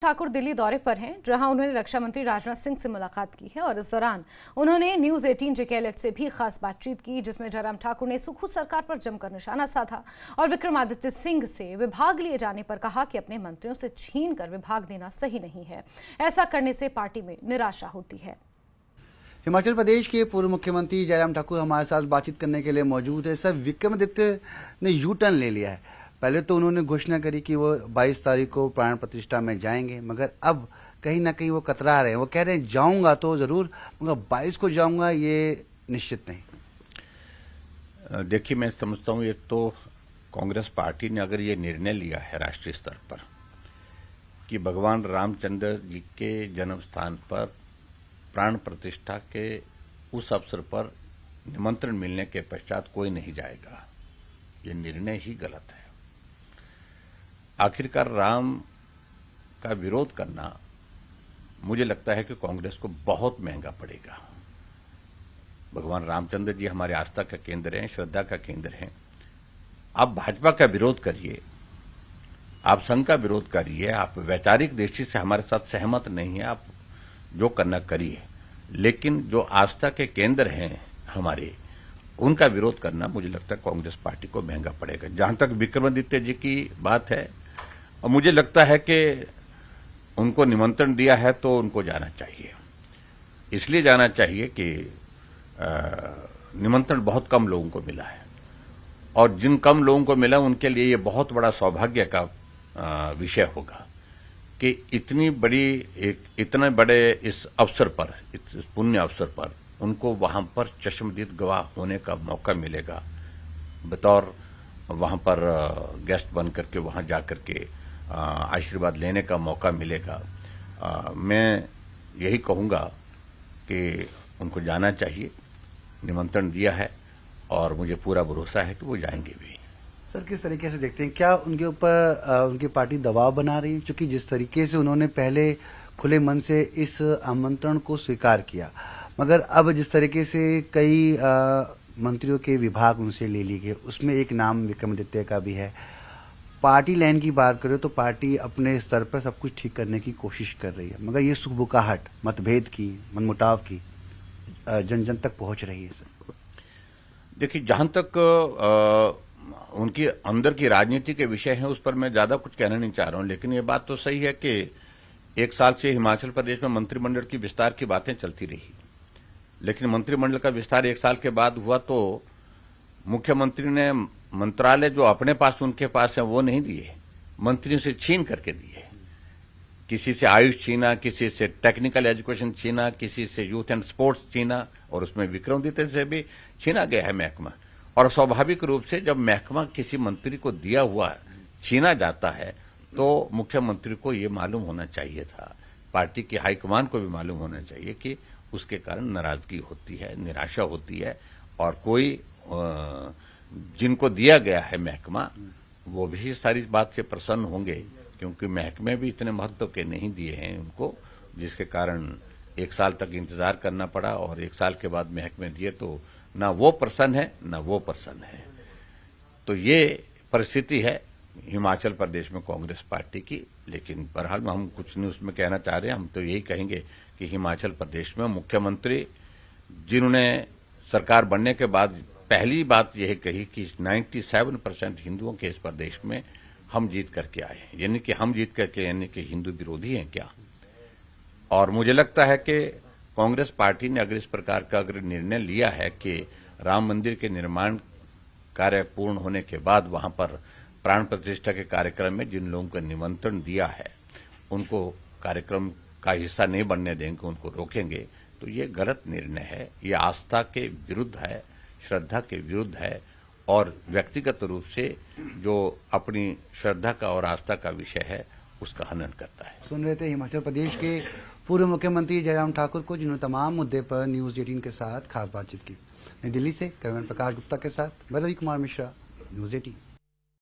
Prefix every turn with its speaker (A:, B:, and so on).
A: ठाकुर दिल्ली दौरे पर हैं, जहां उन्होंने रक्षा मंत्री राजनाथ सिंह से मुलाकात की है और इस दौरान उन्होंने न्यूज 18 जेकेएलएच से भी खास बातचीत की, जिसमें जयराम ठाकुर ने सुखू सरकार पर जमकर निशाना साधा और विक्रमादित्य सिंह से विभाग लिए जाने पर कहा कि अपने मंत्रियों से छीन कर विभाग देना सही नहीं है। ऐसा करने से पार्टी में निराशा होती है।
B: हिमाचल प्रदेश के पूर्व मुख्यमंत्री जयराम ठाकुर हमारे साथ बातचीत करने के लिए मौजूद है। सर, विक्रमादित्य ने यू टर्न ले लिया है। पहले तो उन्होंने घोषणा करी कि वो 22 तारीख को प्राण प्रतिष्ठा में जाएंगे, मगर अब कहीं ना कहीं वो कतरा रहे हैं। वो कह रहे हैं जाऊंगा तो जरूर, मगर 22 को जाऊंगा ये निश्चित नहीं।
C: देखिए, मैं समझता हूँ एक तो कांग्रेस पार्टी ने अगर ये निर्णय लिया है राष्ट्रीय स्तर पर कि भगवान रामचंद्र जी के जन्म स्थान पर प्राण प्रतिष्ठा के उस अवसर पर निमंत्रण मिलने के पश्चात कोई नहीं जाएगा, ये निर्णय ही गलत है। आखिरकार राम का विरोध करना मुझे लगता है कि कांग्रेस को बहुत महंगा पड़ेगा। भगवान रामचंद्र जी हमारे आस्था का केंद्र हैं, श्रद्धा का केंद्र हैं। आप भाजपा का विरोध करिए, आप संघ का विरोध करिए, आप वैचारिक दृष्टि से हमारे साथ सहमत नहीं है, आप जो करना करिए, लेकिन जो आस्था के केंद्र हैं हमारे, उनका विरोध करना मुझे लगता है कांग्रेस पार्टी को महंगा पड़ेगा। जहां तक विक्रमादित्य जी की बात है, और मुझे लगता है कि उनको निमंत्रण दिया है तो उनको जाना चाहिए। इसलिए जाना चाहिए कि निमंत्रण बहुत कम लोगों को मिला है, और जिन कम लोगों को मिला उनके लिए ये बहुत बड़ा सौभाग्य का विषय होगा कि इतने बड़े इस अवसर पर, इस पुण्य अवसर पर उनको वहां पर चश्मदीद गवाह होने का मौका मिलेगा, बतौर वहां पर गेस्ट बन करके वहां जाकर के आशीर्वाद लेने का मौका मिलेगा। मैं यही कहूंगा कि उनको जाना चाहिए, निमंत्रण दिया है और मुझे पूरा भरोसा है कि वो जाएंगे भी।
B: सर, किस तरीके से देखते हैं, क्या उनके ऊपर उनकी पार्टी दबाव बना रही है? क्योंकि जिस तरीके से उन्होंने पहले खुले मन से इस आमंत्रण को स्वीकार किया, मगर अब जिस तरीके से कई मंत्रियों के विभाग उनसे ले लिए गए, उसमें एक नाम विक्रमादित्य का भी है। पार्टी लाइन की बात करें तो पार्टी अपने स्तर पर सब कुछ ठीक करने की कोशिश कर रही है, मगर ये सुखबुकाहट, मतभेद की, मनमुटाव की जन जन तक पहुंच रही है। सर,
C: देखिए, जहां तक उनकी अंदर की राजनीति के विषय है उस पर मैं ज्यादा कुछ कहना नहीं चाह रहा हूं, लेकिन ये बात तो सही है कि एक साल से हिमाचल प्रदेश में मंत्रिमंडल की विस्तार की बातें चलती रही, लेकिन मंत्रिमंडल का विस्तार एक साल के बाद हुआ तो मुख्यमंत्री ने मंत्रालय जो अपने पास उनके पास है वो नहीं दिए, मंत्रियों से छीन करके दिए। किसी से आयुष छीना, किसी से टेक्निकल एजुकेशन छीना, किसी से यूथ एंड स्पोर्ट्स छीना, और उसमें विक्रमादित्य से भी छीना गया है महकमा। और स्वाभाविक रूप से जब महकमा किसी मंत्री को दिया हुआ छीना जाता है तो मुख्यमंत्री को ये मालूम होना चाहिए था, पार्टी की हाईकमान को भी मालूम होना चाहिए कि उसके कारण नाराजगी होती है, निराशा होती है, और कोई जिनको दिया गया है महकमा वो भी सारी बात से प्रसन्न होंगे, क्योंकि महकमे भी इतने महत्व के नहीं दिए हैं उनको, जिसके कारण एक साल तक इंतजार करना पड़ा, और एक साल के बाद महकमे दिए तो ना वो प्रसन्न है ना वो प्रसन्न है। तो ये परिस्थिति है हिमाचल प्रदेश में कांग्रेस पार्टी की। लेकिन बहरहाल में हम कुछ नहीं उसमें कहना चाह रहे हैं, हम तो यही कहेंगे कि हिमाचल प्रदेश में मुख्यमंत्री जिन्होंने सरकार बनने के बाद पहली बात यह कही कि 97% हिंदुओं के इस प्रदेश में हम जीत करके आए हैं, यानी कि हम जीत करके, यानी कि हिंदू विरोधी हैं क्या? और मुझे लगता है कि कांग्रेस पार्टी ने अगर इस प्रकार का अगर निर्णय लिया है कि राम मंदिर के निर्माण कार्य पूर्ण होने के बाद वहां पर प्राण प्रतिष्ठा के कार्यक्रम में जिन लोगों को निमंत्रण दिया है उनको कार्यक्रम का हिस्सा नहीं बनने देंगे, उनको रोकेंगे, तो ये गलत निर्णय है। ये आस्था के विरुद्ध है, श्रद्धा के विरुद्ध है, और व्यक्तिगत रूप से जो अपनी श्रद्धा का और आस्था का विषय है उसका हनन करता है।
B: सुन रहे थे हिमाचल प्रदेश के पूर्व मुख्यमंत्री जयराम ठाकुर को, जिन्होंने तमाम मुद्दे पर न्यूज 18 के साथ खास बातचीत की। नई दिल्ली से कैमरामैन प्रकाश गुप्ता के साथ मैं रवि कुमार मिश्रा, न्यूज 18।